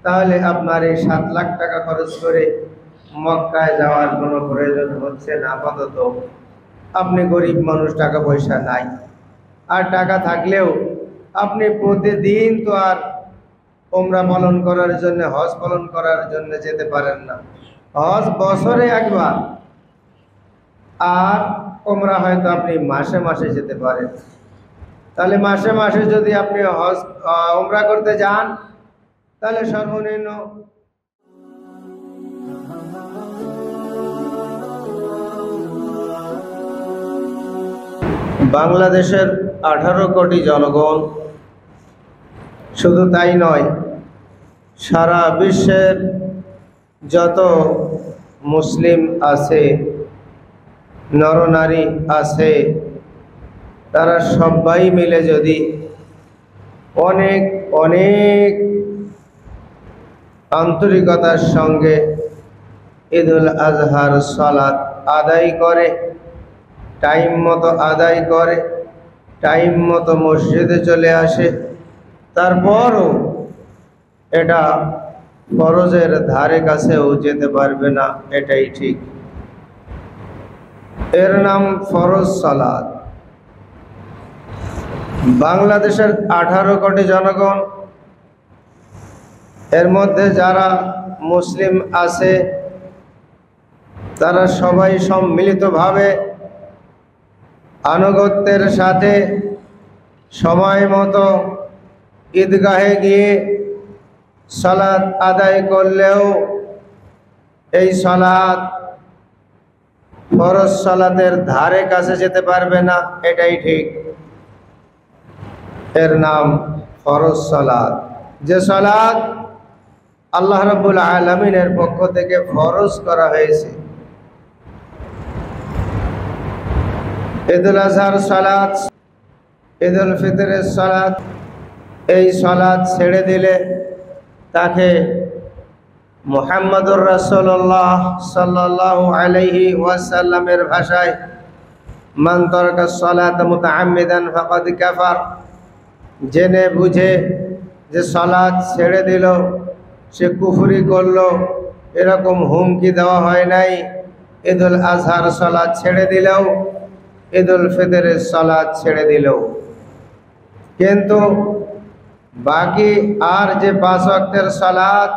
তাহলে আপনার এই 7 লাখ টাকা খরচ করে মক্কায় যাওয়ার কোনো প্রয়োজন হচ্ছে না। আপাতত আপনি গরিব মানুষ, টাকা পয়সা নাই, আর টাকা থাকলেও আপনি প্রতিদিন তো আর উমরা পালন করার জন্য, হজ পালন করার জন্য যেতে পারেন না। হজ বছরে একবার, আর উমরা হয়তো আপনি মাসে মাসে যেতে পারেন। তাহলে মাসে মাসে যদি আপনি হজ উমরা করতে যান, তাহলে সর্বনিম্ন বাংলাদেশের 18 কোটি জনগণ, শুধু তাই নয়, সারা বিশ্বের যত মুসলিম আছে, নরনারী আছে, তারা সবাই মিলে যদি অনেক অনেক আন্তরিকতার সঙ্গে ঈদুল আজহার সালাত আদায় করে, টাইম মতো আদায় করে, টাইম মতো মসজিদে চলে আসে, তারপরও এটা ফরজের ধারে কাছেও যেতে পারবে না, এটাই ঠিক। এর নাম ফরজ সালাত। বাংলাদেশের 18 কোটি জনগণ, এর মধ্যে যারা মুসলিম আছে তারা সবাই সম্মিলিতভাবে আনুগত্যের সাথে সময় মতো ঈদগাহে গিয়ে সালাত আদায় করলেও এই সালাত ফরজ সালাতের ধারে কাছে যেতে পারবে না, এটাই ঠিক। এর নাম ফরজ সালাত। যে সালাত আল্লাহ রাব্বুল আলামিনের পক্ষ থেকে ফরজ করা হয়েছে। ঈদুল আজহার সালাত, ঈদুল ফিতরের সালাত, এই সালাত ছেড়ে দিলে তাকে মুহাম্মদুর রাসূলুল্লাহ সাল্লাল্লাহু আলাইহি ওয়াসাল্লামের ভাষায় মান তারাকা সালাত মুতাআম্মিদান ফাকাদ কাফার, জেনে বুঝে যে সালাত ছেড়ে দিল সে কুফরি করলো, এরকম হুমকি দেওয়া হয় নাই। ঈদুল আজহার সালাত ছেড়ে দিলেও, ঈদুল ফিতরের সালাত ছেড়ে দিলেও, কিন্তু বাকি আর যে 5 ওয়াক্তের সালাত,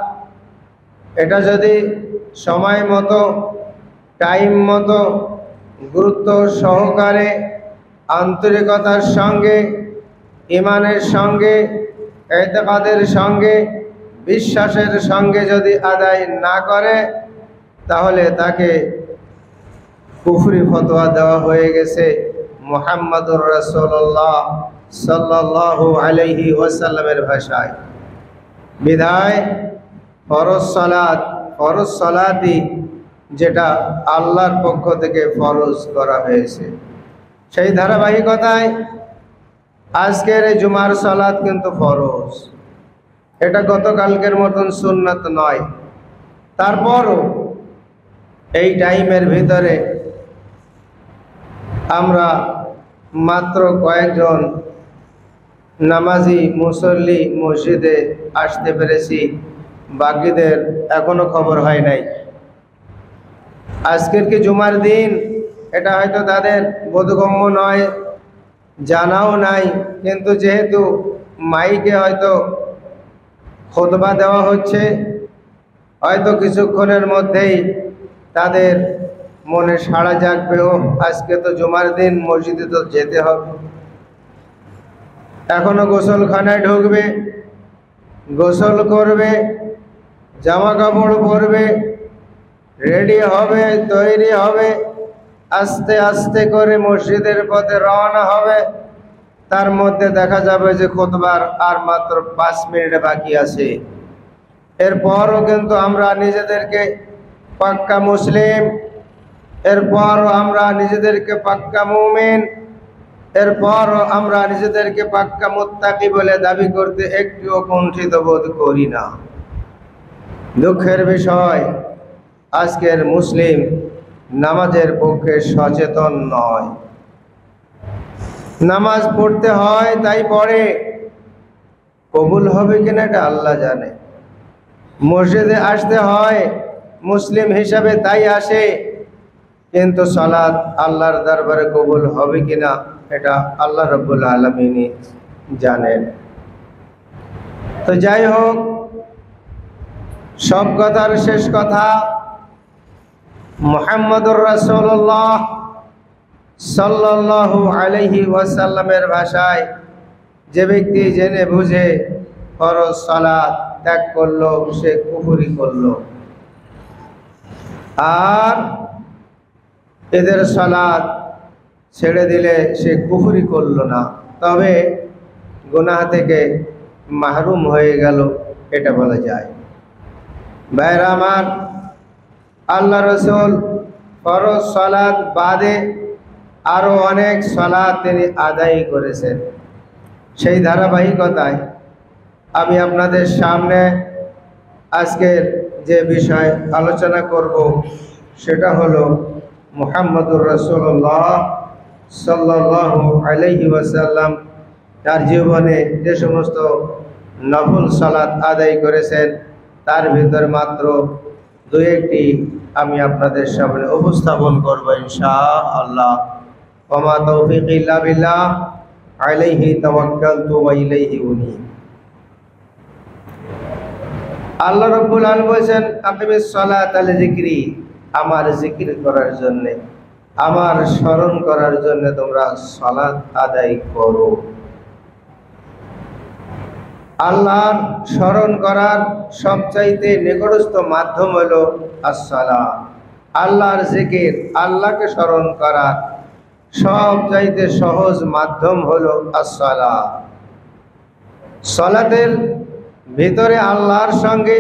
এটা যদি সময় মতো, টাইম মতো, গুরুত্ব সহকারে, আন্তরিকতার সঙ্গে, ইমানের সঙ্গে, ইতিকাদের সঙ্গে, বিশ্বাসের সঙ্গে যদি আদায় না করে, তাহলে তাকে কুফরি ফতোয়া দেওয়া হয়ে গেছে মুহাম্মদুর রাসূলুল্লাহ সাল্লাল্লাহু আলাইহি ওয়াসাল্লামের ভাষায়। বিধায় ফরজ সালাত, ফরজ সালাতই যেটা আল্লাহর পক্ষ থেকে ফরজ করা হয়েছে, সেই ধারাবাহিকতায় আজকের এই জুমার সালাত কিন্তু ফরজ। এটা গতকালকের মতন সুন্নাত নয়। তারপরও এই টাইমের ভিতরে আমরা মাত্র কয়েকজন নামাজি মুসল্লি মসজিদে আসতে পেরেছি, বাকিদের এখনো খবর হয় নাই। আজকের কি জুমার দিন, এটা হয়তো তাদের বোধগম্য নয়, জানাও নাই, কিন্তু যেহেতু মাইকে হয়তো খুতবা দেওয়া হচ্ছে, হয়তো কিছুক্ষণের মধ্যেই তাদের মনে সাড়া জাগবে, ও আজকে তো জুমার দিন, মসজিদে তো যেতে হবে। এখনো গোসলখানায় ঢুকবে, গোসল করবে, জামা কাপড় পরবে, রেডি হবে, তৈরি হবে, আস্তে আস্তে করে মসজিদের পথে রওনা হবে। তার মধ্যে দেখা যাবে যে খুতবার আর মাত্র 5 মিনিট বাকি আছে। এরপরও কিন্তু আমরা নিজেদেরকে পাক্কা মুসলিম, এরপরও আমরা নিজেদেরকে পাক্কা মুমিন, এরপরও আমরা নিজেদেরকে পাক্কা মুত্তাকি বলে দাবি করতে একটুও কুণ্ঠিত বোধ করি না। দুঃখের বিষয়, আজকের মুসলিম নামাজের পক্ষে সচেতন নয়। নামাজ পড়তে হয় তাই পড়ে, কবুল হবে কিনা এটা আল্লাহ জানে। মসজিদে আসতে হয়, মুসলিম হিসাবে তাই আসে, কিন্তু সালাত আল্লাহর দরবারে কবুল হবে কিনা এটা আল্লাহ রাব্বুল আলামিনই জানেন। তো যাই হোক, সব কথার শেষ কথা, মুহাম্মদুর রাসূলুল্লাহ সাল্লাল্লাহু আলাইহি ওয়াসাল্লামের ভাষায় যে ব্যক্তি জেনে বুঝে ফরজ সালাত ত্যাগ করলো সে কুফরি করলো, আর এদের সালাত ছেড়ে দিলে সে কুফরি করলো না, তবে গুনাহ থেকে মাহরুম হয়ে গেল, এটা বলা যায়। ভাইরা আমার, আল্লাহ রসুল ফরজ সালাত বাদে আরো অনেক সালাত তিনি আদায় করেছেন। সেই ধারাবাহিকতায় আমি আপনাদের সামনে আজকের যে বিষয় আলোচনা করব সেটা হলো মুহাম্মদুর রাসূলুল্লাহ সাল্লাল্লাহু আলাইহি ওয়াসাল্লাম তার জীবনে যে সমস্ত নফল সালাত আদায় করেছেন তার ভিতর মাত্র দু একটি আমি আপনাদের সামনে উপস্থাপন করব ইনশাআল্লাহ। ওয়া মা তাওফীকি ইল্লা বিল্লাহ, আলাইহি তাওয়াক্কালতু ওয়া ইলাইহি উনীব। আল্লাহ রাব্বুল আলামিন বলেছেন, আকিমিস সালাতা লিযিকরি, আমার জিকির করার জন্য, আমার স্মরণ করার জন্য তোমরা সালাত আদায় করো। আল্লাহর স্মরণ করার সবচাইতে নিকটস্থ মাধ্যম হলো আসসালাত। আল্লাহর জিকির, আল্লাহকে স্মরণ করার সবচাইতে সহজ মাধ্যম হলো আসসালাত। সালাতের ভিতরে আল্লাহর সঙ্গে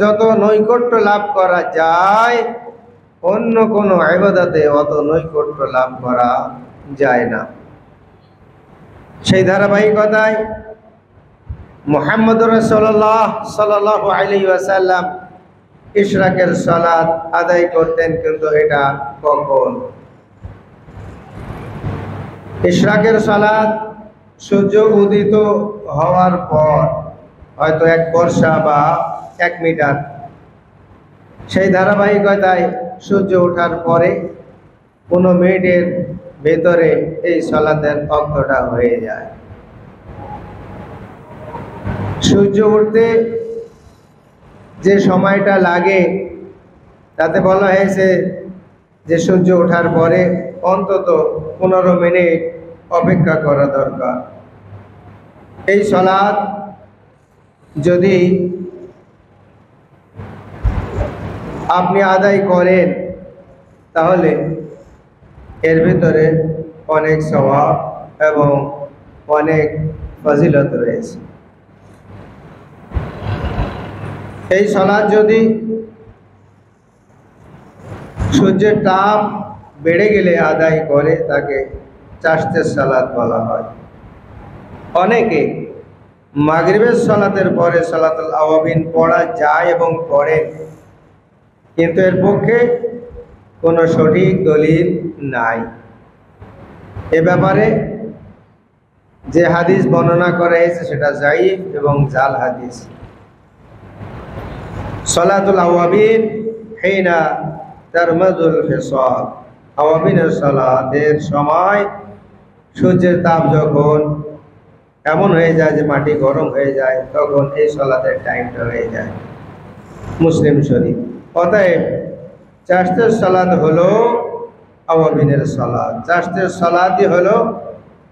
যত নৈকট্য লাভ করা যায়, অন্য কোনো ইবাদতে অত নৈকট্য লাভ করা যায় না। সেই ধারাবাহিকতায় মুহাম্মদুর রাসূলুল্লাহ সাল্লাল্লাহু আলাইহি ওয়াসাল্লাম ইশরাকের সালাত আদায় করতেন, কিন্তু এটা কখন? ইশরাকের সালাত সূর্য উদিত হওয়ার পর, হয়তো 1 বর্ষা বা 1 মিটার, সেই ধারাবাহিকতায় সূর্য ওঠার পরে 15 মিনিটের ভেতরে এই সালাতের অক্তটা হয়ে যায়। সূর্য উঠতে যে সময়টা লাগে তাতে বলা হয়েছে যে সূর্য ওঠার পরে অন্তত 15 মিনিট অপেক্ষা করা দরকার। এই সালাত যদি আপনি আদায় করেন তাহলে এর ভিতরে অনেক সওয়াব এবং অনেক ফজিলত রয়েছে। এই সালাত যদি সূর্যের তাপ বেড়ে গেলে আদায় করে তাকে চাশতের সালাত বলা হয়। অনেকে মাগরিবের সালাতের পরে সালাতুল আওয়াবিন পড়া যায় এবং পড়ে, কিন্তু এর পক্ষে কোনো সঠিক দলিল নাই। এ ব্যাপারে যে হাদিস বর্ণনা করা হয়েছে সেটা যায়িফ এবং জাল হাদিস। সালাতুল আওয়াবিন হিনা তারমাদুল ফিসাল, আওয়াবিনের সালাতের সময় সূর্যের তাপ যখন এমন হয়ে যায় যে মাটি গরম হয়ে যায়, তখন এই সালাতের টাইমটা হয়ে যায়। মুসলিম শরীফ। অতএব চাশতের সালাত হলো আওয়াবিনের সালাত, চাশতের সালাতই হলো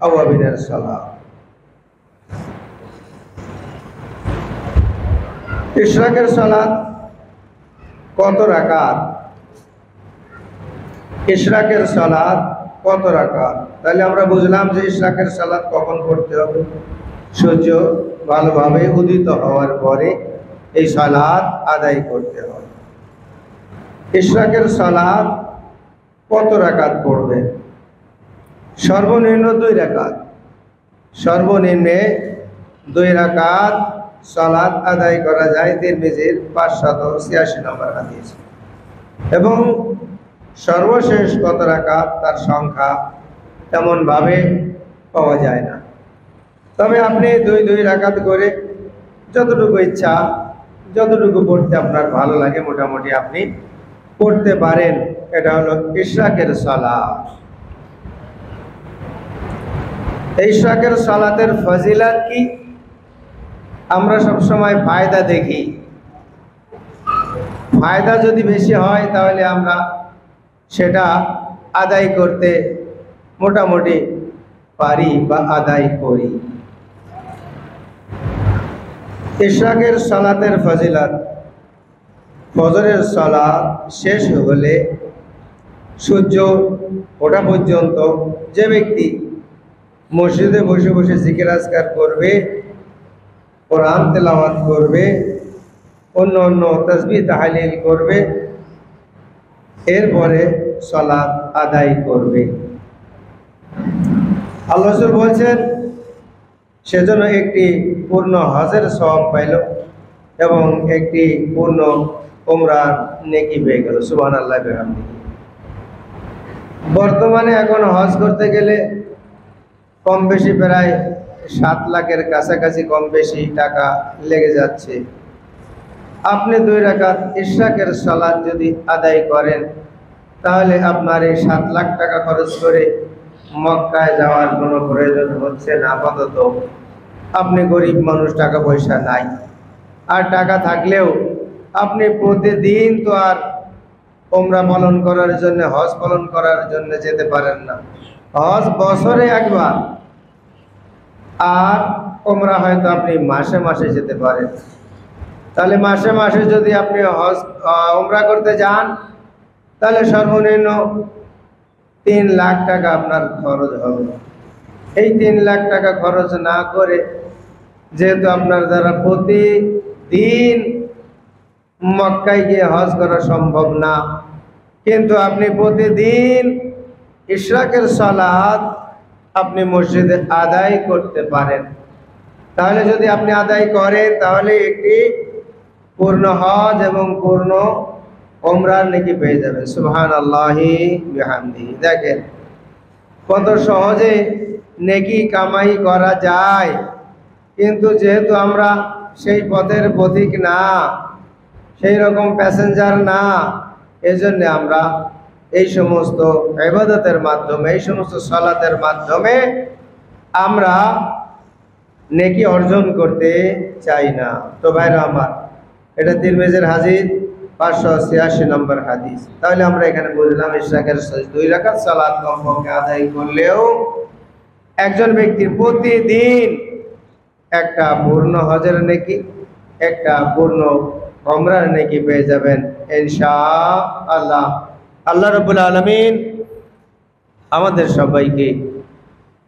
আওয়াবিনের সালাত। ইশরাকের সালাত কত রাকাত? ইশরাকের সালাত কত রাকাত? তাহলে আমরা বুঝলাম যে ইশরাকের সালাত কখন পড়তে হবে? সূর্য ভালোভাবে উদিত হওয়ার পরে এই সালাত আদায় করতে হবে। ইশরাকের সালাত কত রাকাত পড়বে? সর্বনিম্ন 2 রাকাত। সর্বনিম্নে 2 রাকাত সালাত আদায় করা যায়, তিরমিজির 586 নম্বর হাদিস। এবং সর্বশেষ কত রাকাত তার সংখ্যা তেমন ভাবে পাওয়া যায় না। তবে আপনি 2 রাকাত করে যতটুকু ইচ্ছা যতটুকু পড়তে আপনার ভালো লাগে মোটামুটি আপনি পড়তে পারেন। এটা হলো ইশরাকের সালাত। ইশরাকের সালাতের ফজিলত কি? আমরা সবসময় ফায়দা দেখি, ফায়দা যদি বেশি হয় তাহলে আমরা সেটা আদায় করতে মোটামুটি পারি বা আদায় করি। ইশরাকের সালাতের ফজিলত, ফজরের সালাত শেষ হলে সূর্য ওঠা পর্যন্ত যে ব্যক্তি মসজিদে বসে বসে জিকির আজকার করবে, কোরআন তেলাওয়াত করবে, অন্য অন্য তাসবিহ তাহলিল করবে, এরপরে সালাত আদায় করবে, আল্লাহ রাসূল বলছেন সেজন্য একটি পূর্ণ হজের সওয়াব পাইল এবং একটি পূর্ণ উমরার নেকি পেয়ে গেল। সুবহানাল্লাহ বিহামদিহি। বর্তমানে এখন হজ করতে গেলে কম বেশি প্রায় 7 লাখের কাছাকাছি কম বেশি টাকা লেগে যাচ্ছে। আপনি 2 রাকাত ইশরাকের সালাত যদি আদায় করেন তাহলে আপনার এই 7 লাখ টাকা খরচ করে মক্কায় যাওয়ার কোনো প্রয়োজন হচ্ছে না। আপাতত আপনি গরিব মানুষ, টাকা পয়সা নাই, আর টাকা থাকলেও আপনি প্রতিদিন তো আর উমরা পালন করার জন্য, হজ পালন করার জন্য যেতে পারেন না। হজ বছরে একবার, আর উমরা হয়তো আপনি মাসে মাসে যেতে পারেন। তাহলে মাসে মাসে যদি আপনি হজ উমরা করতে যান তাহলে সর্বনিম্ন 3 লাখ টাকা আপনার খরচ হবে। এই 3 লাখ টাকা খরচ না করে, যেহেতু আপনার দ্বারা প্রতিদিন মক্কায় গিয়ে হজ করা সম্ভব না, কিন্তু আপনি প্রতিদিন ইশরাকের সালাত আপনি মসজিদে আদায় করতে পারেন। তাহলে যদি আপনি আদায় করেন তাহলে একটি পূর্ণ হজ এবং পূর্ণ উমরার নেকি পেয়ে যাবেন। সুবহানাল্লাহি বিহামদিহি। দেখেন কত সহজে নেকি কামাই করা যায়, কিন্তু যেহেতু আমরা সেই পথের পথিক না, সেই রকম প্যাসেঞ্জার না, এজন্য আমরা এই সমস্ত ইবাদতের মাধ্যমে, এই সমস্ত সালাতের মাধ্যমে আমরা নেকি অর্জন করতে চাই না। তো ভাইরা আমার, এটা তিরমিজির হাদিস 586 নম্বর হাদিস। তাহলে আমরা এখানে বুঝলাম ইশরাকের 2 রাকাত সালাত কমপক্ষে আদায় করলেও একজন ব্যক্তির প্রতিদিন একটা পূর্ণ হজের নেকি, একটা পূর্ণ উমরার নেকি পেয়ে যাবেন ইনশাআল্লাহ। আল্লাহ রাব্বুল আলামিন আমাদের সবাইকে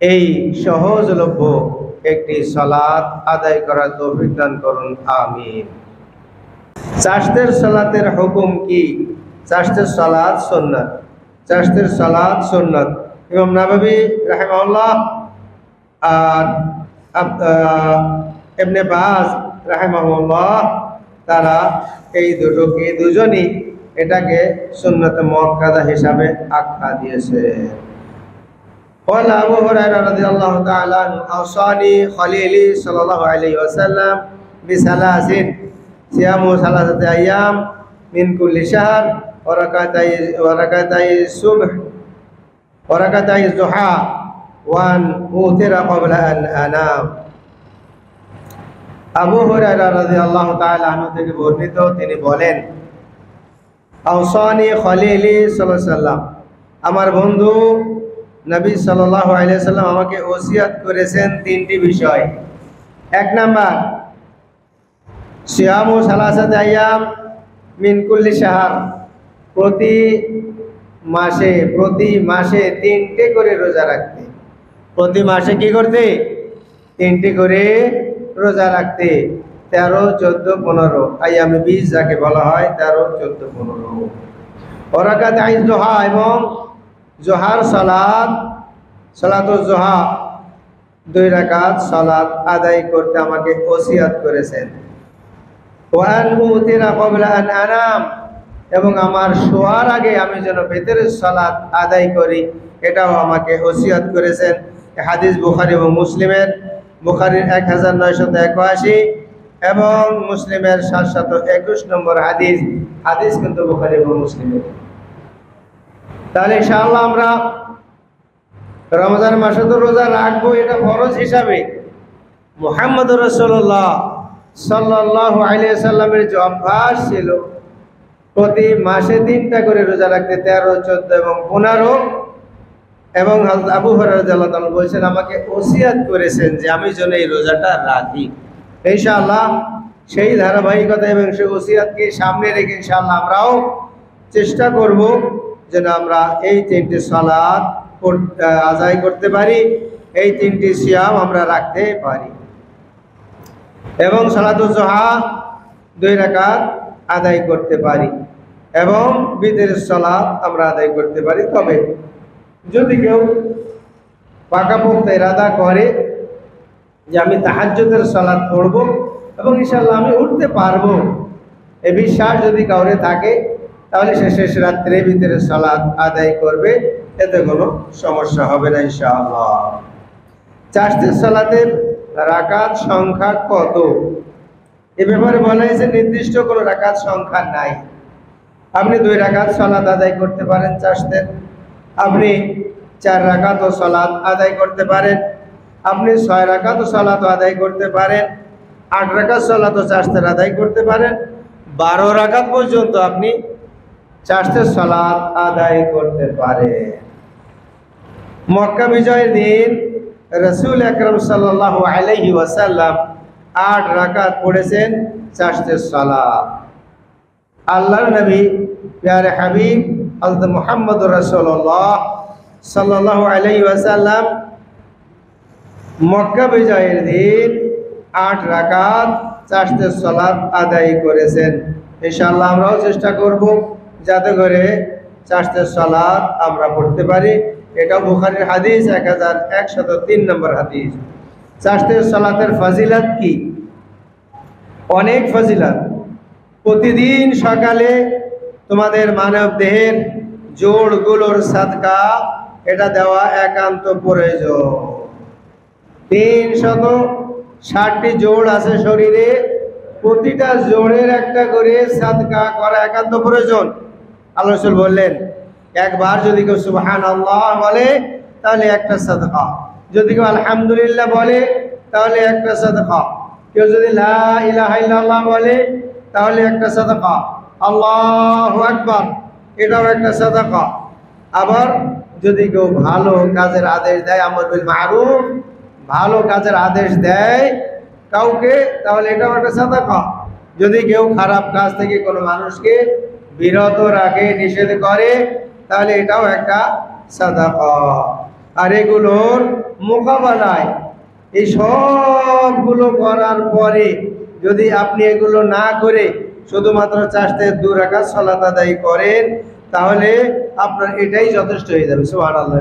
এই সহজলভ্য একটি সালাত আদায় করার তৌফিক দান করুন, আমিন। চাশতের সালাতের হুকুম কি? চাশতের সালাত সুন্নাত। চাশতের সালাত সুন্নাত। ইমাম নাওয়াবী রাহিমাহুল্লাহ আর ইবনে বাজ রাহিমাহুল্লাহ তারা এই দুজনই এটাকে সুন্নাত মুআক্কাদা হিসাবে আখ্যা দিয়েছে। قال أبو هريرة رضي الله تعالى عنه أوصاني خليلي صلى الله عليه وسلم بثلاث صيام 3 أيام من كل شهر وركعتي الصبح وركعتي الضحى وأن أوتر قبل أن أنام। আবু হুরায়রা রাদিয়াল্লাহু তাআলা আনহু থেকে বর্ণিত, তিনি বলেন আওসানি খলিলি সাল্লাল্লাহু আলাইহি ওয়াসাল্লাম, আমার বন্ধু নবী সাল্লাল্লাহু আলাইহি ওয়াসাল্লাম আমাকে ওসিয়ত করেছেন 3টি বিষয়। 1 নাম্বার সিয়ামু 3 আইয়াম মিন কুল্লি শাহর, প্রতি মাসে 3টে করে রোজা রাখতে। প্রতি মাসে কি করতে? 3টে করে রোজা রাখতে। 13, 14, 15 আইয়ামে 20 যাকে বলা হয়, 13, 14, 15। ওয়ারাকাতাই যুহা, এবং জোহার সালাত, সালাতুল জোহা 2 রাকাত সালাত আদায় করতে আমাকে ওসিয়ত করেছেন। ওয়ান উতিরা ক্বাবলা আন আনাম, এবং আমার শোয়ার আগে আমি যেন বেতেরের সালাত আদায় করি, এটাও আমাকে ওসিয়ত করেছেন। হাদিস বুখারী এবং মুসলিমের। বুখারীর 1981, এবং মুসলিমের 721 নম্বর হাদিস। হাদিস কিন্তু বুখারী এবং মুসলিমের। তাহলে ইনশাআল্লাহ আমরা রমজান মাসে তো রোজা রাখবো, এটা ফরজ হিসাবে। মুহাম্মদুর রাসূলুল্লাহ সাল্লাল্লাহু আলাইহি সাল্লামের যে অভ্যাস ছিল প্রতি মাসে 3টা করে রোজা রাখতে, 13, 14 এবং 15। এবং হযরত আবু হুরায়রা রাদিয়াল্লাহু তাআলা বলেছেন, আমাকে ওসিয়াত করেছেন যে আমি যেন এই রোজাটা রাখি। ইনশাআল্লাহ সেই ধারাবাহিকতা এবং সেই ওসিয়াতকে সামনে রেখে ইনশাআল্লাহ আমরাও চেষ্টা করব যেন আমরা এই 3টি সালাত আদায় করতে পারি, এই 3টি সিয়াম আমরা রাখতে পারি এবং সালাতুল জোহা 2 রাকাত আদায় করতে পারি এবং বিতরের সালাত আমরা আদায় করতে পারি। তবে যদি কেউ পাকাপোক্ত ইরাদা করে যে আমি তাহাজ্জুদের সালাত পড়ব এবং ইনশাআল্লাহ আমি উঠতে পারবো, এই বিশ্বাস যদি কাউরে থাকে তাহলে সে শেষ রাত্রে বিতরের সালাত আদায় করবে, এতে কোনো সমস্যা হবে না ইনশাআল্লাহ। চারটির সালাতের রাকাত সংখ্যা কত, এ ব্যাপারে বলা হয়েছে নির্দিষ্ট কোনো রাকাত সংখ্যা নাই। আপনি 2 রাকাত সালাত আদায় করতে পারেন চারটের, আপনি 4 রাকাতও সালাত আদায় করতে পারেন, আপনি 6 রাকাতও সালাত আদায় করতে পারেন, 8 রাকাত সালাতও চারটের আদায় করতে পারেন, 12 রাকাত পর্যন্ত আপনি চারটের সালাত আদায় করতে পারেন। মক্কা বিজয়ের দিন রাসূল আকরাম সাল্লাল্লাহু আলাইহি ওয়াসাল্লাম 8 রাকাত পড়েছেন চারটের সালাত। আল্লাহর নবী প্যারে হাবিব হযরত মুহাম্মদুর রাসূলুল্লাহ সাল্লাল্লাহু আলাইহি ওয়াসাল্লাম মক্কা বিজয়ের দিন 8 রাকাত চারটের সালাত আদায় করেছেন। ইনশাআল্লাহ আমরাও চেষ্টা করব যাতে করে চারটের সালাত আমরা পড়তে পারি। এটা বুখারীর হাদিস 1103 নম্বর হাদিস। চারটের সালাতের ফজিলত কি? অনেক ফজিলত। প্রতিদিন সকালে তোমাদের মানব দেহের জোড়গুলোর সাদকা এটা দেওয়া একান্ত প্রয়োজন। 360টি জোড় আছে শরীরে, প্রতিটা জোড়ের একটা করে সাদকা করা একান্ত প্রয়োজন। আল্লাহ রাসূল বললেন, একবার যদি কেউ সুবহানাল্লাহ বলে তাহলে একটা সাদকা, যদি কেউ আলহামদুলিল্লাহ বলে তাহলে একটা সাদকা, কেউ যদি লা ইলাহা ইল্লাল্লাহ বলে তাহলে একটা সাদকা, আল্লাহু আকবার এটাও একটা সাদকা। আবার যদি কেউ ভালো কাজের আদেশ দেয়, আমর বিল মারুফ, ভালো কাজের আদেশ দেয় কাউকে, তাহলে এটাও একটা সাদকা। যদি কেউ খারাপ কাজ থেকে কোনো মানুষকে বিরত রাখে, নিষেধ করে, তাহলে এটাও একটা সাদাকা। আর এগুলোর মোকাবেলায় এই সবগুলো করার পরে যদি আপনি এগুলো না করে শুধুমাত্র চারটের 2 রাকাত সালাত আদায় করেন, তাহলে আপনার এটাই যথেষ্ট হয়ে যাবে। সুবহানাল্লাহ।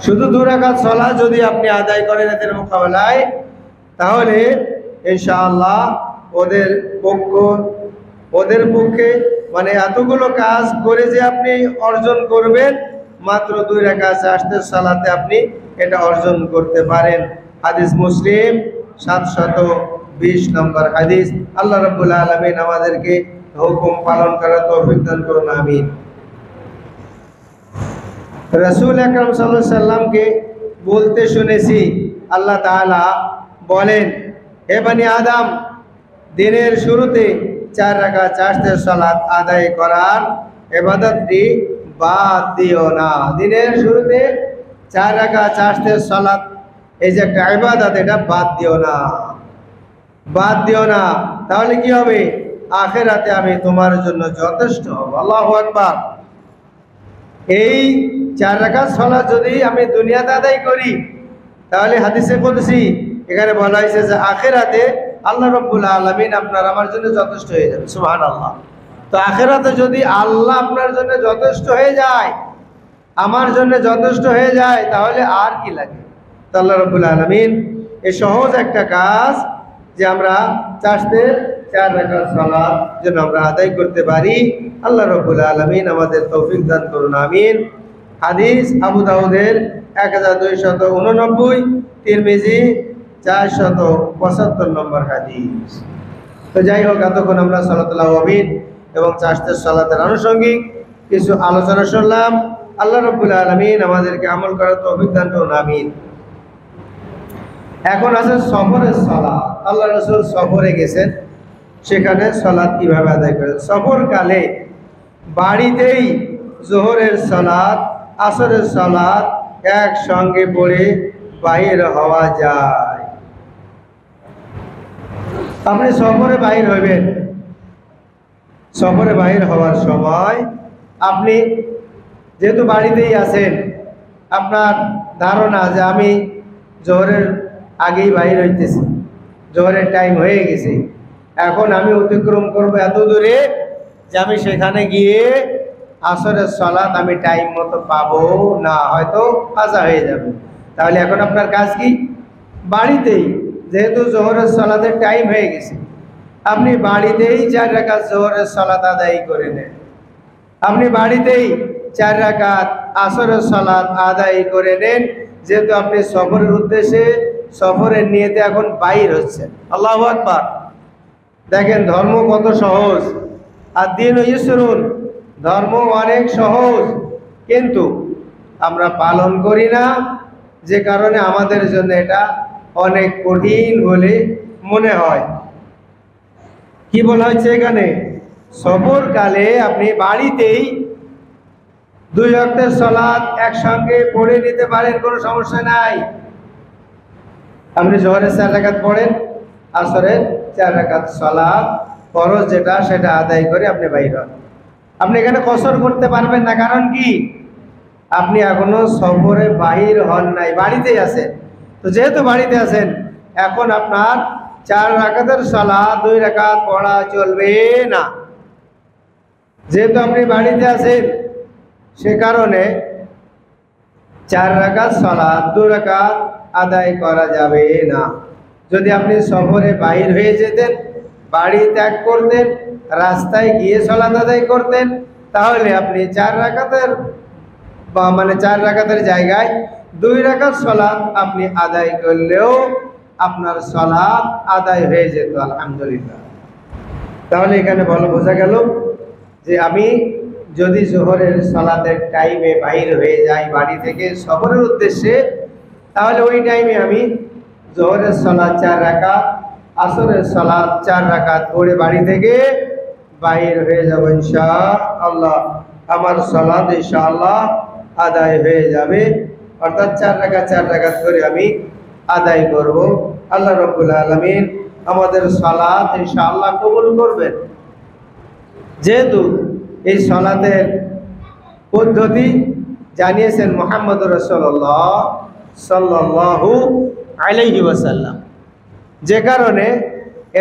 শুধু 2 রাকাত সালাত যদি আপনি আদায় করেন এদের মোকাবেলায়, তাহলে ইনশাআল্লাহ ওদের পক্ষে মানে এতগুলো কাজ করে যে আপনি অর্জন করবেন, মাত্র 2 রাকাত চারটের সালাতে আপনি এটা অর্জন করতে পারেন। হাদিস মুসলিম 720 নম্বর হাদিস। আল্লাহ রাব্বুল আলামিন আমাদেরকে হুকুম পালন করার তৌফিক দান করুন, আমিন। রাসূল আকরাম সাল্লাল্লাহু আলাইহি সাল্লামকে বলতে শুনেছি, আল্লাহ তাআলা বলেন, হে বনি আদম, দিনের শুরুতে 4 রাকাত চারটের সালাত আদায় করার ইবাদতটি বাদ দিও না। দিনের শুরুতে 4 রাকাত চারটের সালাত, এই যে একটা ইবাদত, এটা বাদ দিও না, বাদ দিও না। তাহলে কি হবে? আখিরাতে আমি তোমার জন্য যথেষ্ট হব। আল্লাহু আকবার। এই 4 রাকাত সালাত যদি আমি দুনিয়াতে আদায় করি, তাহলে হাদিসে কুদসি এখানে বলা হয়েছে যে আখিরাতে আল্লাহ রাব্বুল আলামিন আপনার আমার জন্য যথেষ্ট হয়ে যাবে। সুবহানাল্লাহ। তো আখিরাতে যদি আল্লাহ আপনার জন্য যথেষ্ট হয়ে যায়, আমার জন্য যথেষ্ট হয়ে যায়, তাহলে আর কি লাগে? তো আল্লাহ রাব্বুল আলামিন এই সহজ একটা কাজ যে আমরা 4 রাকাত সালাত যেন আমরা আদায় করতে পারি, আল্লাহ রাব্বুল আলামিন আমাদের তৌফিক দান করুন, আমিন। হাদিস আবু দাউদের 1289, তিরমিজি 475 নম্বর হাদিস। তো যাই হোক, এতক্ষণ আমরা সালাতুল আওয়াবিন এবং চাষতের সালাতের আনুষঙ্গিক কিছু আলোচনা শুনলাম। আল্লাহ রাব্বুল আলামিন আমাদেরকে আমল করার তৌফিক দান করুন, আমিন। এখন আছে সফরের সালাত। আল্লাহ রাসূল সফরে গেছেন, সেখানে সালাত কিভাবে আদায় করেন। সফরকালে বাড়িতেই জোহরের সালাত, আসরের সালাত একসঙ্গে পড়ে বাহির হওয়া যায়। আপনি সফরে বাহির হইবেন, সফরে বাহির হওয়ার সময় আপনি যেহেতু বাড়িতেই আছেন, আপনার ধারণা যে আমি জোহরের আগেই বাহির হইতেছি, জোহরের টাইম হয়ে গেছে, এখন আমি অতিক্রম করব এত দূরে যে আমি সেখানে গিয়ে আসরের সালাত আমি টাইম মতো পাবো না, হয়তো কাজা হয়ে যাবে। তাহলে এখন আপনার কাজ কি? বাড়িতেই, যেহেতু জোহরের সালাতের টাইম হয়ে গেছে, আপনি বাড়িতেই 4 রাকাত জোহরের সালাত আদায় করে নেন। আপনি বাড়িতেই 4 রাকাত আসরের সালাত আদায় করে নেন, যেহেতু আপনি সফরের উদ্দেশ্যে, সফরের নিয়তে এখন বাইর হচ্ছেন। আল্লাহু আকবার। দেখেন ধর্ম কত সহজ। আর দিন ইসরুন, ধর্ম অনেক সহজ, কিন্তু আমরা পালন করি না, যে কারণে আমাদের জন্য এটা অনেক কঠিন বলে মনে হয়। কি বলা হচ্ছে এখানে? সফরকালে আপনি বাড়িতেই 2 ওয়াক্তের সালাত একসঙ্গে পড়ে নিতে পারেন, কোনো সমস্যা নাই। আপনি জোহরের 4 রাকাত পড়েন, আসরের 4 রাকাত সালাত ফরজ যেটা সেটা আদায় করে আপনি বাইর হন। আপনি এখানে কসর করতে পারবেন না, কারণ কি? আপনি এখনো সফরে বাহির হন নাই, বাড়িতেই আছেন। তো যেহেতু বাড়িতে আছেন, এখন আপনার 4 রাকাতের সালাত 2 রাকাত পড়া চলবে না। যেহেতু আপনি বাড়িতে আছেন, সে কারণে 4 রাকাত সালাত 2 রাকাত আদায় করা যাবে না। যদি আপনি সফরে বাহির হয়ে যেতেন, বাড়ি ত্যাগ করতেন, রাস্তায় গিয়ে সালাত আদায় করতেন, তাহলে আপনি 4 রাকাতের মানে 4 রাকাতের জায়গায় 2 রাকাত সালাত আপনি আদায় করলেও আপনার সালাত আদায় হয়ে যেত, আলহামদুলিল্লাহ। তাহলে এখানে বোঝা গেল যে আমি যদি জোহরের সালাতের টাইমে বাইর হয়ে যাই বাড়ি থেকে সফরের উদ্দেশ্যে, তাহলে ওই টাইমে আমি জোহরের সালাত 4 রাকাত, আসরের সালাত 4 রাকাত পড়ে বাড়ি থেকে বাইর হয়ে যাব ইনশাআল্লাহ। আমার সালাত ইনশাআল্লাহ আদায় হয়ে যাবে, অর্থাৎ 4 রাকাত করে আমি আদায় করব। আল্লাহ রাব্বুল আলামিন আমাদের সালাত ইনশাআল্লাহ কবুল করবেন। যেহেতু এই সালাতের পদ্ধতি জানিয়েছেন মুহাম্মদুর রাসূলুল্লাহ সাল্লাল্লাহু আলাইহি ওয়াসাল্লাম, যে কারণে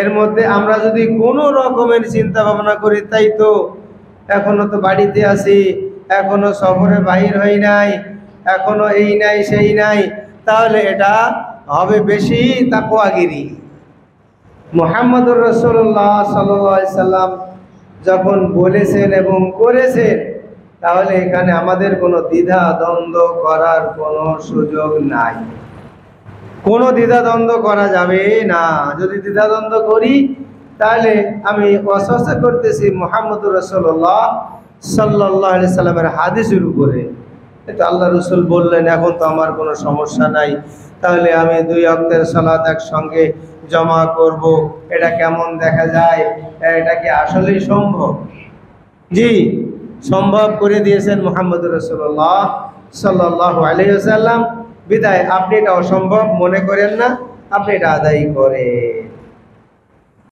এর মধ্যে আমরা যদি কোনো রকমের চিন্তা ভাবনা করি, তাই তো এখনো তো বাড়িতে আছি, এখনো সফরে বাহির হই নাই, এখনো এই নাই সেই নাই, তাহলে এটা হবে বেশি তাকওয়াগিরি। মুহাম্মদুর রাসূলুল্লাহ সাল্লাল্লাহু আলাইহি সাল্লাম যখন বলেছেন এবং করেছেন, তাহলে এখানে আমাদের কোনো দ্বিধা দ্বন্দ্ব করার কোনো সুযোগ নাই, কোনো দ্বিধা দ্বন্দ্ব করা যাবে না। যদি দ্বিধা দ্বন্দ্ব করি, তাহলে আমি ওয়াসওয়াসা করতেছি মুহাম্মদুর রাসূলুল্লাহ সাল্লাল্লাহু আলাইহি সাল্লামের হাদিসের উপরে। এটা আল্লাহ রাসূল বললেন, এখন তো আমার কোনো সমস্যা নাই, তাহলে আমি 2 ওয়াক্তের সালাত একসঙ্গে জমা করব, এটা কেমন দেখা যায়? এটা কি আসলেই সম্ভব? জি, সম্ভব করে দিয়েছেন মুহাম্মদুর রাসূলুল্লাহ সাল্লাল্লাহু আলাইহি ওয়াসাল্লাম। বিদায় আপনি এটা অসম্ভব মনে করেন না, আপনি এটা আদায় করেন।